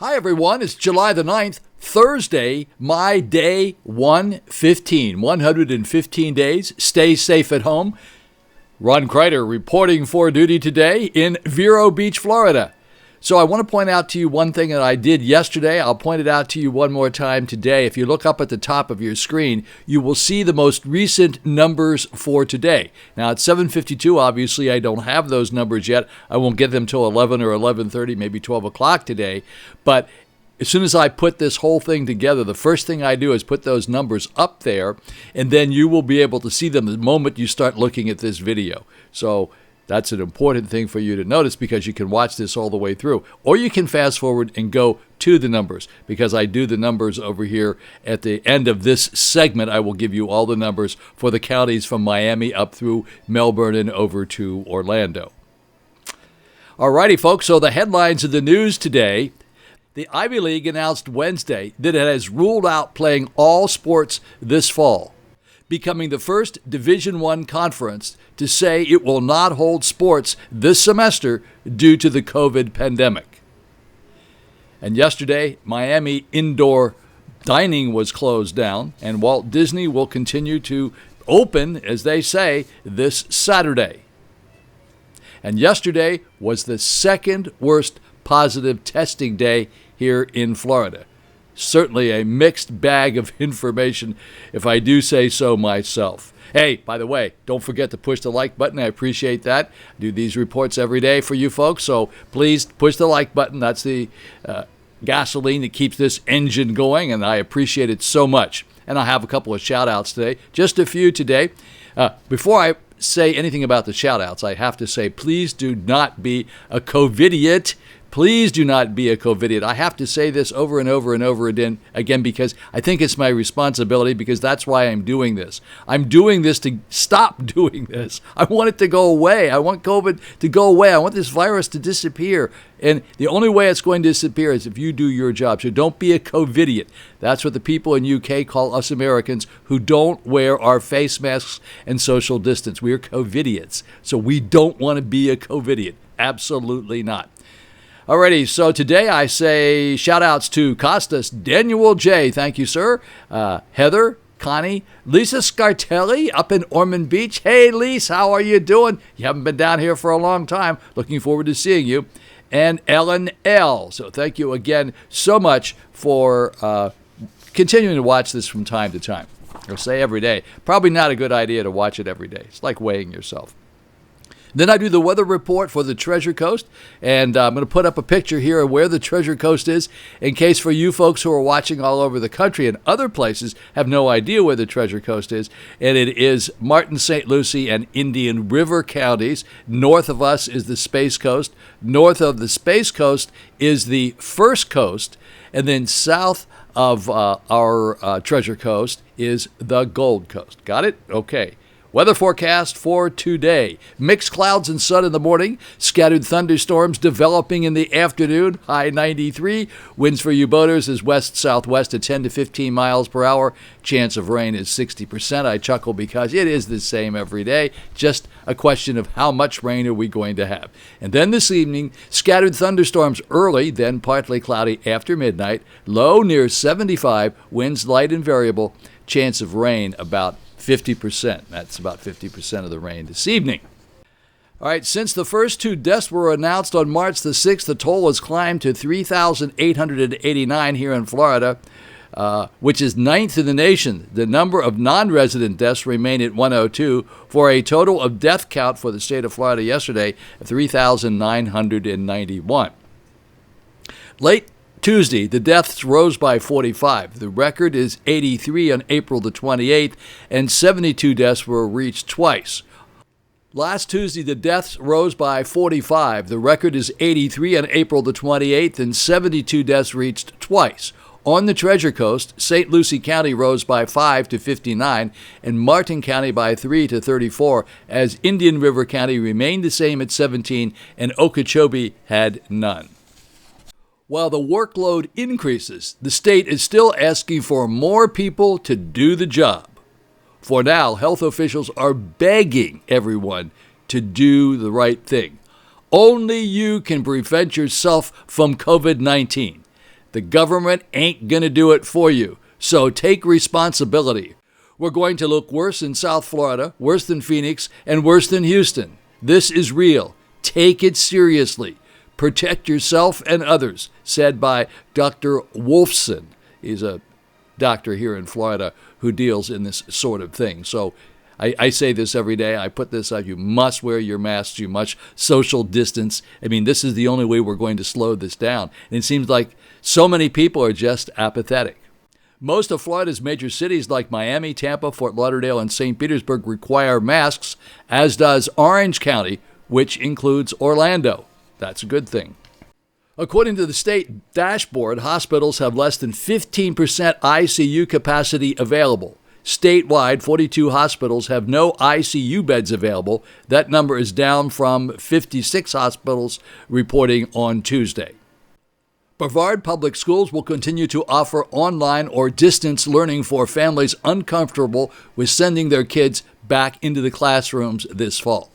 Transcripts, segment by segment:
Hi, everyone. It's July the 9th, Thursday, my day 115. 115 days. Stay safe at home. Ron Crider reporting for duty today in Vero Beach, Florida. So I want to point out to you one thing that I did yesterday. I'll point it out to you one more time today. If you look up at the top of your screen, you will see the most recent numbers for today. Now, at 7:52, obviously, I don't have those numbers yet. I won't get them till 11 or 11:30, maybe 12 o'clock today. But as soon as I put this whole thing together, the first thing I do is put those numbers up there, and then you will be able to see them the moment you start looking at this video. So that's an important thing for you to notice because you can watch this all the way through. Or you can fast forward and go to the numbers because I do the numbers over here at the end of this segment. I will give you all the numbers for the counties from Miami up through Melbourne and over to Orlando. All righty, folks. So the headlines of the news today. The Ivy League announced Wednesday that it has ruled out playing all sports this fall, becoming the first Division I conference to say it will not hold sports this semester due to the COVID pandemic. And yesterday, Miami indoor dining was closed down, and Walt Disney will continue to open, as they say, this Saturday. And yesterday was the second worst positive testing day here in Florida. Certainly a mixed bag of information, if I do say so myself. Hey, by the way, don't forget to push the like button. I appreciate that. I do these reports every day for you folks, so please push the like button. That's the gasoline that keeps this engine going, and I appreciate it so much. And I have a couple of shout-outs today, just a few today. Before I say anything about the shout-outs, I have to say, please do not be a COVIDiot. Please do not be a COVIDiot. I have to say this over and over and over again because I think it's my responsibility because that's why I'm doing this. I'm doing this to stop doing this. I want it to go away. I want COVID to go away. I want this virus to disappear. And the only way it's going to disappear is if you do your job. So don't be a COVIDiot. That's what the people in UK call us Americans who don't wear our face masks and social distance. We are COVIDiots. So we don't want to be a COVIDiot. Absolutely not. Alrighty, so today I say shout-outs to Costas, Daniel J., thank you, sir, Heather, Connie, Lisa Scartelli up in Ormond Beach. Hey, Lisa, how are you doing? You haven't been down here for a long time. Looking forward to seeing you. And Ellen L. So thank you again so much for continuing to watch this from time to time. Or say every day. Probably not a good idea to watch it every day. It's like weighing yourself. Then I do the weather report for the Treasure Coast, and I'm going to put up a picture here of where the Treasure Coast is in case for you folks who are watching all over the country and other places have no idea where the Treasure Coast is, and it is Martin, St. Lucie, and Indian River counties. North of us is the Space Coast. North of the Space Coast is the First Coast, and then south of our Treasure Coast is the Gold Coast. Got it? Okay. Weather forecast for today. Mixed clouds and sun in the morning. Scattered thunderstorms developing in the afternoon. High 93. Winds for you boaters is west-southwest at 10 to 15 miles per hour. Chance of rain is 60%. I chuckle because it is the same every day. Just a question of how much rain are we going to have. And then this evening, scattered thunderstorms early, then partly cloudy after midnight. Low near 75. Winds light and variable. Chance of rain about 50%. That's about 50% of the rain this evening. All right, since the first two deaths were announced on March the 6th, the toll has climbed to 3,889 here in Florida, which is ninth in the nation. The number of non-resident deaths remain at 102 for a total of death count for the state of Florida yesterday of 3,991. Late Tuesday, the deaths rose by 45. The record is 83 on April the 28th, and 72 deaths were reached twice. Last Tuesday, the deaths rose by 45. The record is 83 on April the 28th, and 72 deaths reached twice. On the Treasure Coast, St. Lucie County rose by 5 to 59, and Martin County by 3 to 34, as Indian River County remained the same at 17, and Okeechobee had none. While the workload increases, the state is still asking for more people to do the job. For now, health officials are begging everyone to do the right thing. Only you can prevent yourself from COVID-19. The government ain't going to do it for you. So take responsibility. We're going to look worse in South Florida, worse than Phoenix, and worse than Houston. This is real. Take it seriously. Protect yourself and others, said by Dr. Wolfson. He's a doctor here in Florida who deals in this sort of thing. So I say this every day. I put this out. You must wear your masks. You must social distance. I mean, this is the only way we're going to slow this down. And it seems like so many people are just apathetic. Most of Florida's major cities like Miami, Tampa, Fort Lauderdale, and St. Petersburg require masks, as does Orange County, which includes Orlando. That's a good thing. According to the state dashboard, hospitals have less than 15% ICU capacity available. Statewide, 42 hospitals have no ICU beds available. That number is down from 56 hospitals reporting on Tuesday. Brevard Public Schools will continue to offer online or distance learning for families uncomfortable with sending their kids back into the classrooms this fall.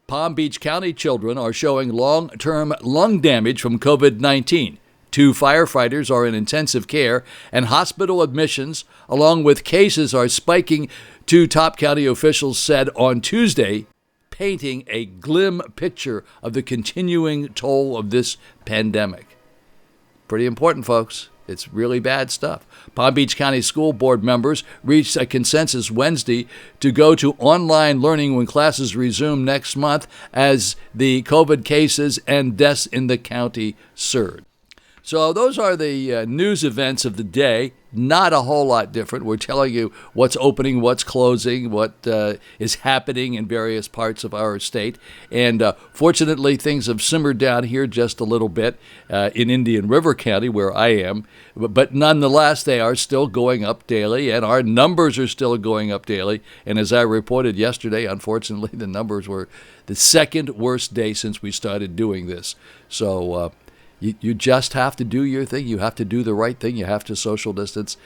Palm Beach County children are showing long-term lung damage from COVID-19. 2 firefighters are in intensive care, and hospital admissions, along with cases, are spiking, 2 top county officials said on Tuesday, painting a grim picture of the continuing toll of this pandemic. Pretty important, folks. It's really bad stuff. Palm Beach County School Board members reached a consensus Wednesday to go to online learning when classes resume next month as the COVID cases and deaths in the county surge. So those are the news events of the day. Not a whole lot different. We're telling you what's opening, what's closing, what is happening in various parts of our state. And fortunately, things have simmered down here just a little bit in Indian River County, where I am. But nonetheless, they are still going up daily, and our numbers are still going up daily. And as I reported yesterday, unfortunately, the numbers were the second worst day since we started doing this. So you just have to do your thing. You have to do the right thing. You have to social distance.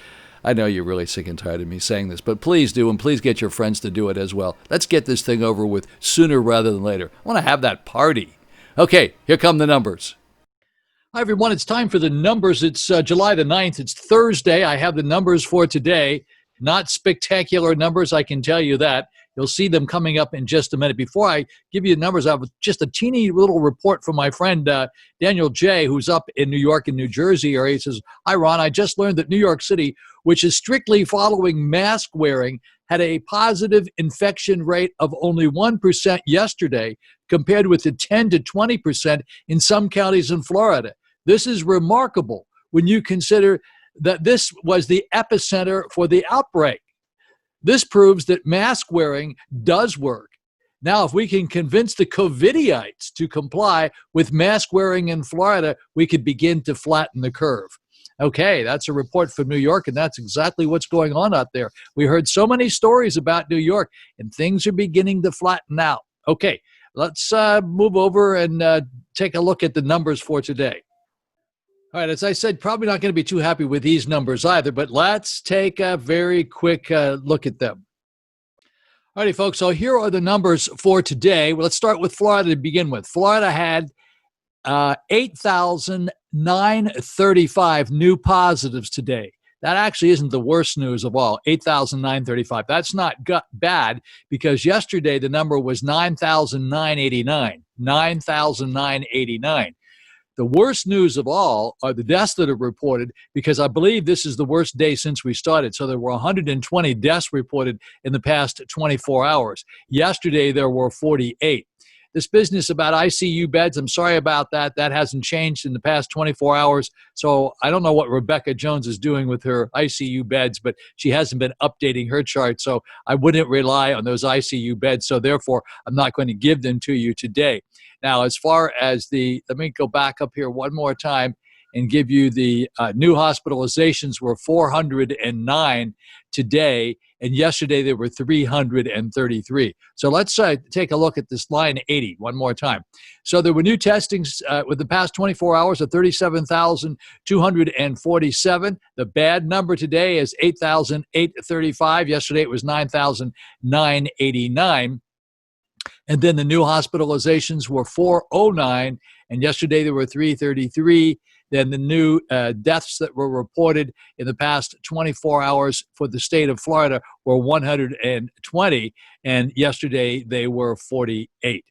I know you're really sick and tired of me saying this, but please do, and please get your friends to do it as well. Let's get this thing over with sooner rather than later. I want to have that party. Okay, here come the numbers. Hi, everyone. It's time for the numbers. It's July the 9th. It's Thursday. I have the numbers for today. Not spectacular numbers, I can tell you that. You'll see them coming up in just a minute. Before I give you the numbers, I have just a teeny little report from my friend Daniel J., who's up in New York and New Jersey area. He says, "Hi, Ron. I just learned that New York City, which is strictly following mask wearing, had a positive infection rate of only 1% yesterday, compared with the 10 to 20% in some counties in Florida. This is remarkable when you consider that this was the epicenter for the outbreak. This proves that mask wearing does work. Now, if we can convince the COVIDites to comply with mask wearing in Florida, we could begin to flatten the curve." Okay, that's a report from New York, and that's exactly what's going on out there. We heard so many stories about New York, and things are beginning to flatten out. Okay, let's move over and take a look at the numbers for today. All right, as I said, probably not going to be too happy with these numbers either, but let's take a very quick look at them. All righty, folks, so here are the numbers for today. Well, let's start with Florida to begin with. Florida had 8,935 new positives today. That actually isn't the worst news of all, 8,935. That's not bad, because yesterday the number was 9,989. 9,989. The worst news of all are the deaths that are reported, because I believe this is the worst day since we started. So there were 120 deaths reported in the past 24 hours. Yesterday, there were 48. This business about ICU beds, I'm sorry about that. That hasn't changed in the past 24 hours. So I don't know what Rebecca Jones is doing with her ICU beds, but she hasn't been updating her chart. So I wouldn't rely on those ICU beds. So therefore, I'm not going to give them to you today. Now, as far as let me go back up here one more time and give you the new hospitalizations were 409 today, and yesterday there were 333. So let's take a look at this line 80 one more time. So there were new testings with the past 24 hours of 37,247. The bad number today is 8,835. Yesterday it was 9,989. And then the new hospitalizations were 409, and yesterday there were 333. then the new deaths that were reported in the past 24 hours for the state of Florida were 120, and yesterday they were 48.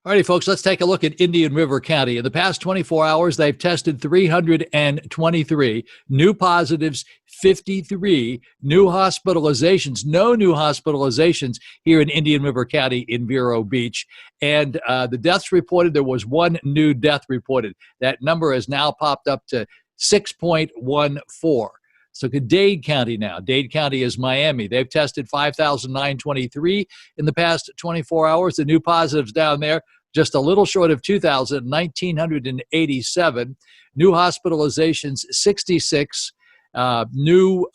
All righty, folks, let's take a look at Indian River County. In the past 24 hours, they've tested 323 new positives, 53 new hospitalizations, no new hospitalizations here in Indian River County in Vero Beach. And the deaths reported, there was one new death reported. That number has now popped up to 6.14. So Dade County now. Dade County is Miami. They've tested 5,923 in the past 24 hours. The new positives down there, just a little short of 2,000, 1,987. New hospitalizations, 66. New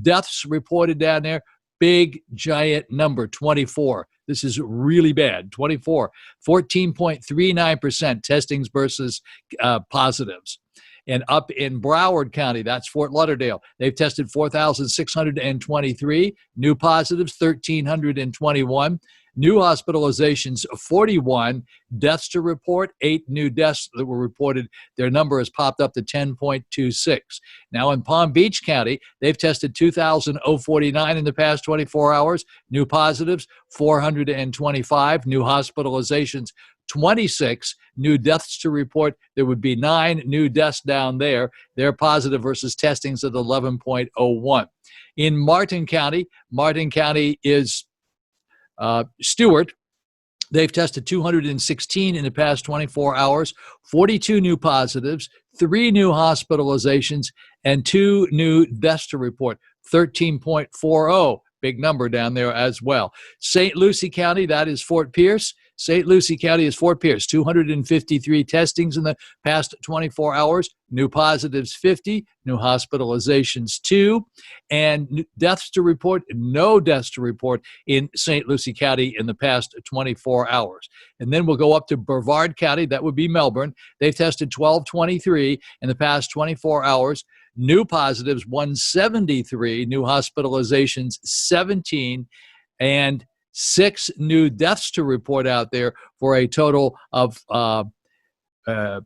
deaths reported down there. Big, giant number, 24. This is really bad, 24. 14.39% testings versus positives. And up in Broward County, that's Fort Lauderdale, they've tested 4,623. New positives, 1,321. New hospitalizations, 41. Deaths to report, 8 new deaths that were reported. Their number has popped up to 10.26. Now in Palm Beach County, they've tested 2,049 in the past 24 hours. New positives, 425. New hospitalizations, 26. New deaths to report. There would be 9 new deaths down there. They're positive versus testings at 11.01. In Martin County is Stewart. They've tested 216 in the past 24 hours, 42 new positives, 3 new hospitalizations, and 2 new deaths to report, 13.40. Big number down there as well. St. Lucie County, that is Fort Pierce. St. Lucie County is Fort Pierce, 253 testings in the past 24 hours, new positives 50, new hospitalizations 2, and deaths to report, no deaths to report in St. Lucie County in the past 24 hours. And then we'll go up to Brevard County, that would be Melbourne. They've tested 1,223 in the past 24 hours, new positives 173, new hospitalizations 17, and 6 new deaths to report out there for a total of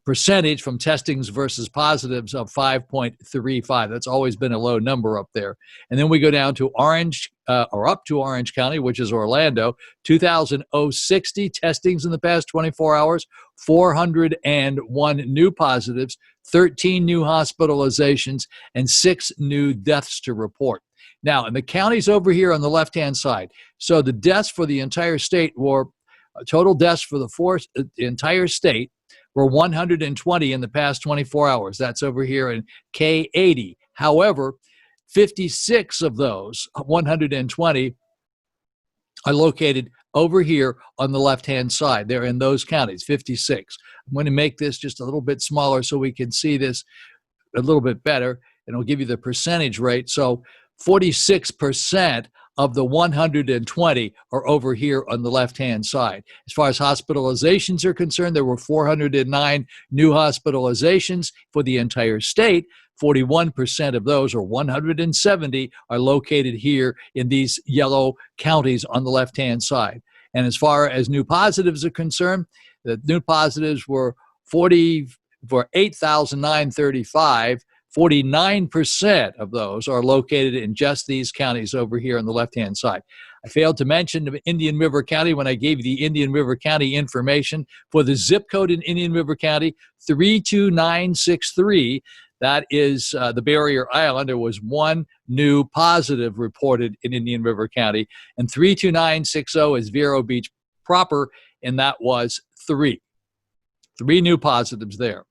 percentage from testings versus positives of 5.35. That's always been a low number up there. And then we go down to up to Orange County, which is Orlando, 2,060 testings in the past 24 hours, 401 new positives, 13 new hospitalizations, and 6 new deaths to report. Now, in the counties over here on the left-hand side, so the deaths for the entire state were, total deaths for the entire state were 120 in the past 24 hours. That's over here in K80. However, 56 of those 120 are located over here on the left-hand side. They're in those counties, 56. I'm going to make this just a little bit smaller so we can see this a little bit better, and it'll give you the percentage rate. So 46% of the 120 are over here on the left-hand side. As far as hospitalizations are concerned, there were 409 new hospitalizations for the entire state. 41% of those, or 170, are located here in these yellow counties on the left-hand side. And as far as new positives are concerned, the new positives were 8,935. 49% of those are located in just these counties over here on the left-hand side. I failed to mention Indian River County when I gave you the Indian River County information. For the zip code in Indian River County, 32963, that is the Barrier Island. There was 1 new positive reported in Indian River County, and 32960 is Vero Beach proper, and that was 3. 3 new positives there.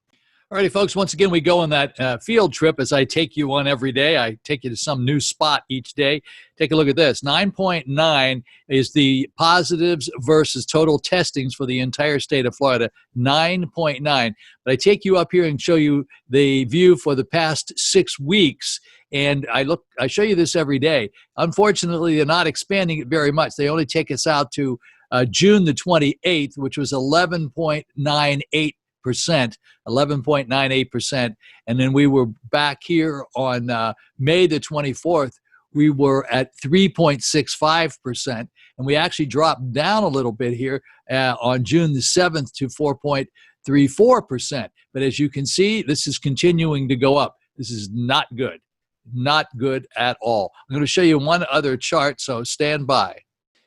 All righty, folks, once again, we go on that field trip as I take you on every day. I take you to some new spot each day. Take a look at this. 9.9 is the positives versus total testings for the entire state of Florida, 9.9. But I take you up here and show you the view for the past 6 weeks, and I show you this every day. Unfortunately, they're not expanding it very much. They only take us out to June the 28th, which was 11.98%. 11.98%. And then we were back here on May the 24th. We were at 3.65%. And we actually dropped down a little bit here on June the 7th to 4.0 0.34%. But as you can see, this is continuing to go up. This is not good. Not good at all. I'm going to show you one other chart, so stand by.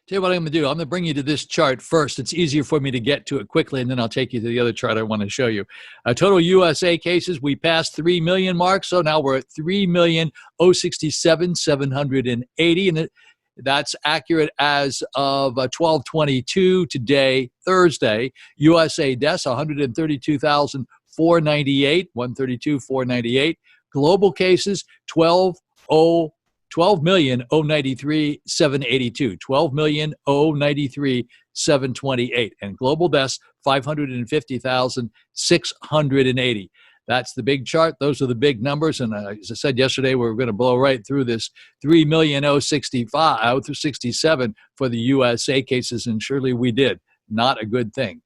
Tell you what I'm going to do. I'm going to bring you to this chart first. It's easier for me to get to it quickly, and then I'll take you to the other chart I want to show you. Total USA cases, we passed 3 million mark, so now we're at 3,067,780, and that's accurate as of 12/22 today, Thursday. USA deaths, 132,498, 132,498. Global cases, 12,093,782, 12,093,728, and global deaths 550,680. That's the big chart. Those are the big numbers. And as I said yesterday, we're going to blow right through this 3,065,067 for the USA cases, and surely we did. Not a good thing.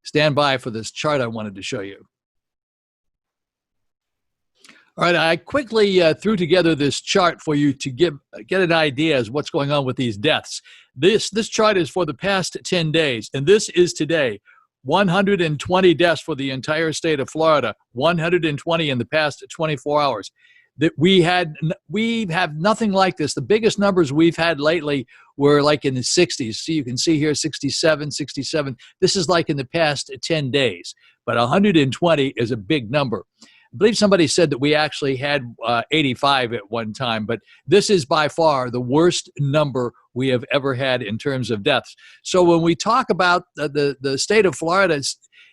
Stand by for this chart I wanted to show you. All right, I quickly threw together this chart for you to get an idea as what's going on with these deaths. This chart is for the past 10 days, and this is today. 120 deaths for the entire state of Florida, 120 in the past 24 hours. That we have nothing like this. The biggest numbers we've had lately were like in the 60s. So you can see here 67, 67. This is like in the past 10 days, but 120 is a big number. I believe somebody said that we actually had 85 at one time, but this is by far the worst number we have ever had in terms of deaths. So when we talk about the state of Florida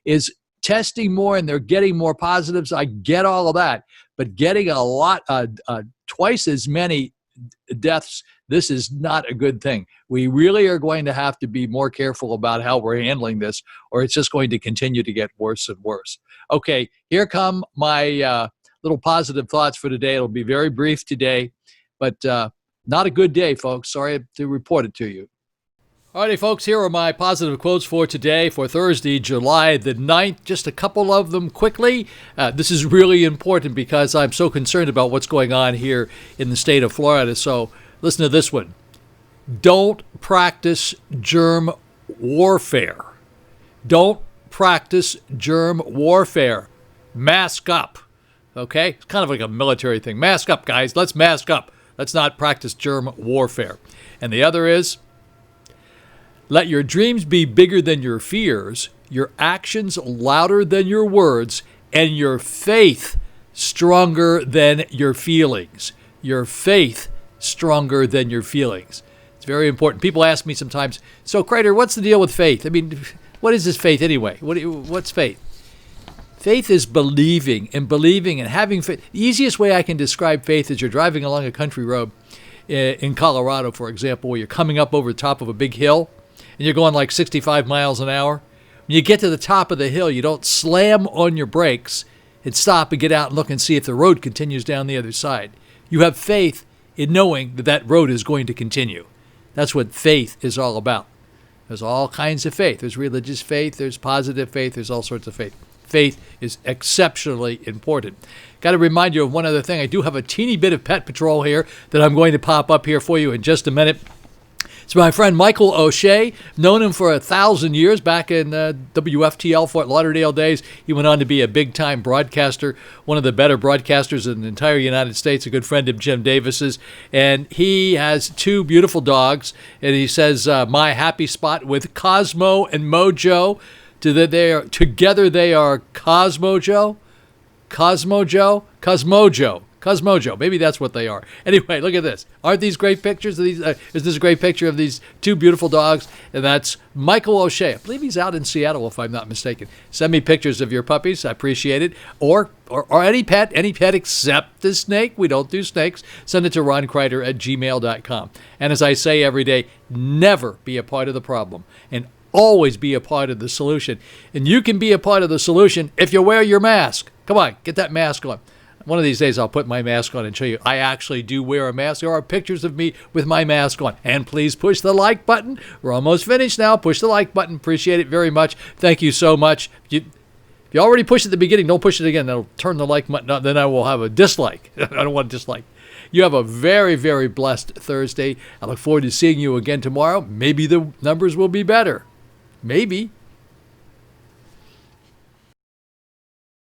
is testing more and they're getting more positives, I get all of that, but getting a lot, twice as many deaths, this is not a good thing. We really are going to have to be more careful about how we're handling this, or it's just going to continue to get worse and worse. Okay, here come my little positive thoughts for today. It'll be very brief today, but not a good day, folks. Sorry to report it to you. Alrighty, folks, here are my positive quotes for today, for Thursday, July the 9th. Just a couple of them quickly. This is really important because I'm so concerned about what's going on here in the state of Florida. So listen to this one. Don't practice germ warfare. Don't practice germ warfare. Mask up. Okay? It's kind of like a military thing. Mask up, guys. Let's mask up. Let's not practice germ warfare. And the other is, let your dreams be bigger than your fears, your actions louder than your words, and your faith stronger than your feelings. Your faith stronger than your feelings. It's very important. People ask me sometimes, so Crider, what's the deal with faith? I mean, what is this faith anyway? What's faith? Faith is believing and having faith. The easiest way I can describe faith is you're driving along a country road in Colorado, for example, where you're coming up over the top of a big hill, and you're going like 65 miles an hour. When you get to the top of the hill, you don't slam on your brakes and stop and get out and look and see if the road continues down the other side. You have faith in knowing that that road is going to continue. That's what faith is all about. There's all kinds of faith. There's religious faith, there's positive faith, there's all sorts of faith. Faith is exceptionally important. Got to remind you of one other thing. I do have a teeny bit of pet patrol here that I'm going to pop up here for you in just a minute. It's my friend Michael O'Shea. Known him for 1,000 years back in WFTL Fort Lauderdale days. He went on to be a big-time broadcaster, one of the better broadcasters in the entire United States, a good friend of Jim Davis's. And he has 2 beautiful dogs. And he says, my happy spot with Cosmo and Mojo. Together they are Cosmojo? Cosmojo. Maybe that's what they are. Anyway, look at this. Aren't these great pictures? Is this a great picture of these 2 beautiful dogs? And that's Michael O'Shea. I believe he's out in Seattle, if I'm not mistaken. Send me pictures of your puppies. I appreciate it. Or any pet except the snake. We don't do snakes. Send it to roncrider@gmail.com. And as I say every day, never be a part of the problem. And always be a part of the solution. And you can be a part of the solution if you wear your mask. Come on, get that mask on. One of these days I'll put my mask on and show you I actually do wear a mask. There are pictures of me with my mask on. And please push the like button. We're almost finished now. Push the like button. Appreciate it very much. Thank you so much. If you already pushed at the beginning, don't push it again. That'll turn the like button on. Then I will have a dislike. I don't want a dislike. You have a very, very blessed Thursday. I look forward to seeing you again tomorrow. Maybe the numbers will be better. Maybe.